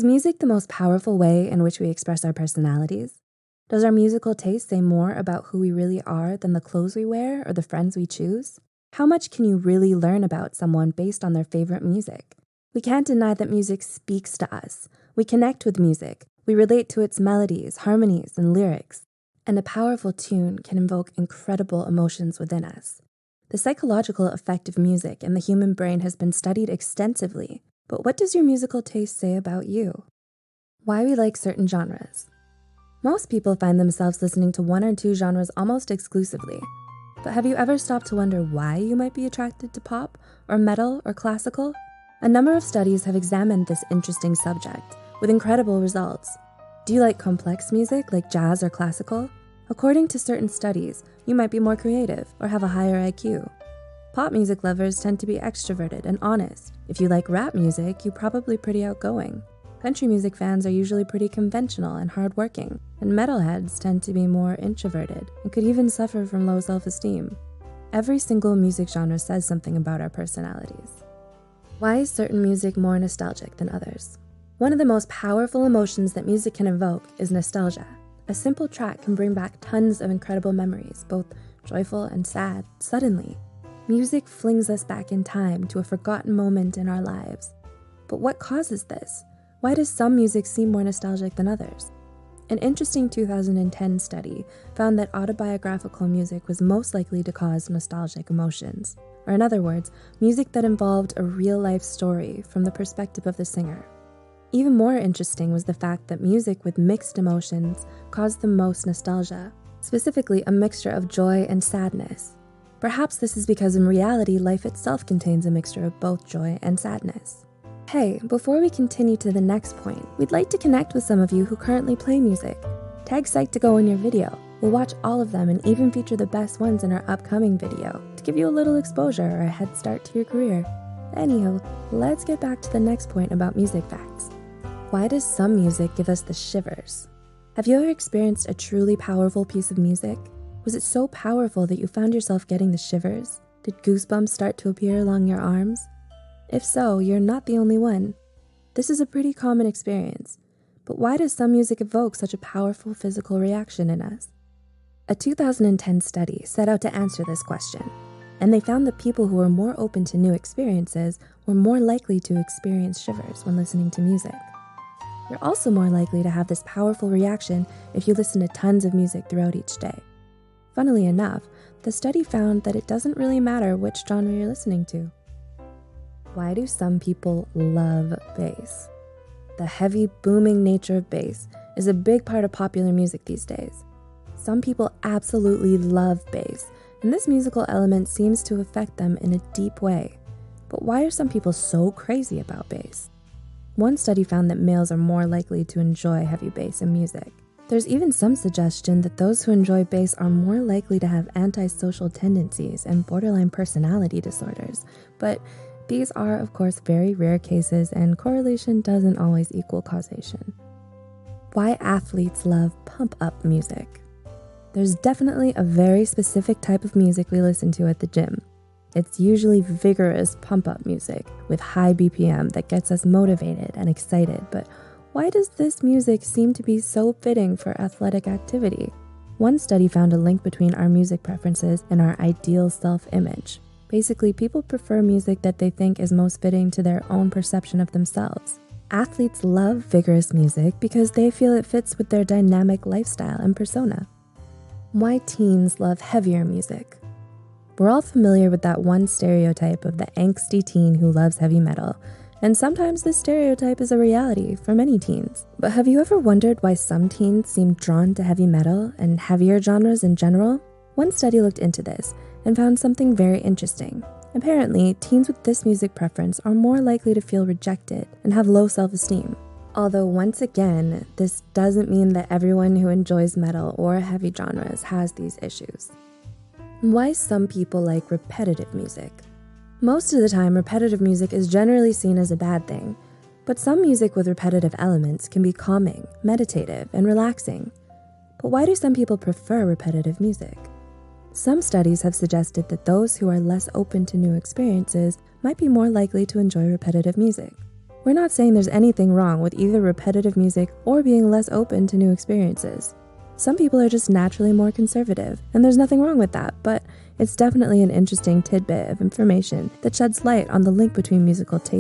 Is music the most powerful way in which we express our personalities? Does our musical taste say more about who we really are than the clothes we wear or the friends we choose? How much can you really learn about someone based on their favorite music? We can't deny that music speaks to us. We connect with music. We relate to its melodies, harmonies, and lyrics. And a powerful tune can invoke incredible emotions within us. The psychological effect of music in the human brain has been studied extensively. But what does your musical taste say about you? Why we like certain genres. Most people find themselves listening to one or two genres almost exclusively. But have you ever stopped to wonder why you might be attracted to pop, or metal, or classical? A number of studies have examined this interesting subject, with incredible results. Do you like complex music like jazz or classical? According to certain studies, you might be more creative or have a higher IQ. Pop music lovers tend to be extroverted and honest. If you like rap music, you're probably pretty outgoing. Country music fans are usually pretty conventional and hardworking, and metalheads tend to be more introverted and could even suffer from low self-esteem. Every single music genre says something about our personalities. Why is certain music more nostalgic than others? One of the most powerful emotions that music can evoke is nostalgia. A simple track can bring back tons of incredible memories, both joyful and sad, suddenly. Music flings us back in time to a forgotten moment in our lives. But what causes this? Why does some music seem more nostalgic than others? An interesting 2010 study found that autobiographical music was most likely to cause nostalgic emotions. Or in other words, music that involved a real-life story from the perspective of the singer. Even more interesting was the fact that music with mixed emotions caused the most nostalgia, specifically a mixture of joy and sadness. Perhaps this is because in reality, life itself contains a mixture of both joy and sadness. Hey, before we continue to the next point, we'd like to connect with some of you who currently play music. Tag Psych to Go in your video. We'll watch all of them and even feature the best ones in our upcoming video to give you a little exposure or a head start to your career. Anyhow, let's get back to the next point about music facts. Why does some music give us the shivers? Have you ever experienced a truly powerful piece of music? Was it so powerful that you found yourself getting the shivers? Did goosebumps start to appear along your arms? If so, you're not the only one. This is a pretty common experience. But why does some music evoke such a powerful physical reaction in us? A 2010 study set out to answer this question, and they found that people who were more open to new experiences were more likely to experience shivers when listening to music. You're also more likely to have this powerful reaction if you listen to tons of music throughout each day. Funnily enough, the study found that it doesn't really matter which genre you're listening to. Why do some people love bass? The heavy, booming nature of bass is a big part of popular music these days. Some people absolutely love bass, and this musical element seems to affect them in a deep way. But why are some people so crazy about bass? One study found that males are more likely to enjoy heavy bass in music. There's even some suggestion that those who enjoy bass are more likely to have antisocial tendencies and borderline personality disorders, but these are, of course, very rare cases, and correlation doesn't always equal causation. Why athletes love pump-up music? There's definitely a very specific type of music we listen to at the gym. It's usually vigorous pump-up music with high BPM that gets us motivated and excited, but why does this music seem to be so fitting for athletic activity? One study found a link between our music preferences and our ideal self-image. Basically, people prefer music that they think is most fitting to their own perception of themselves. Athletes love vigorous music because they feel it fits with their dynamic lifestyle and persona. Why teens love heavier music? We're all familiar with that one stereotype of the angsty teen who loves heavy metal, and sometimes this stereotype is a reality for many teens. But have you ever wondered why some teens seem drawn to heavy metal and heavier genres in general? One study looked into this and found something very interesting. Apparently, teens with this music preference are more likely to feel rejected and have low self-esteem. Although once again, this doesn't mean that everyone who enjoys metal or heavy genres has these issues. Why some people like repetitive music? Most of the time, repetitive music is generally seen as a bad thing, but some music with repetitive elements can be calming, meditative, and relaxing. But why do some people prefer repetitive music? Some studies have suggested that those who are less open to new experiences might be more likely to enjoy repetitive music. We're not saying there's anything wrong with either repetitive music or being less open to new experiences. Some people are just naturally more conservative, and there's nothing wrong with that, but it's definitely an interesting tidbit of information that sheds light on the link between musical taste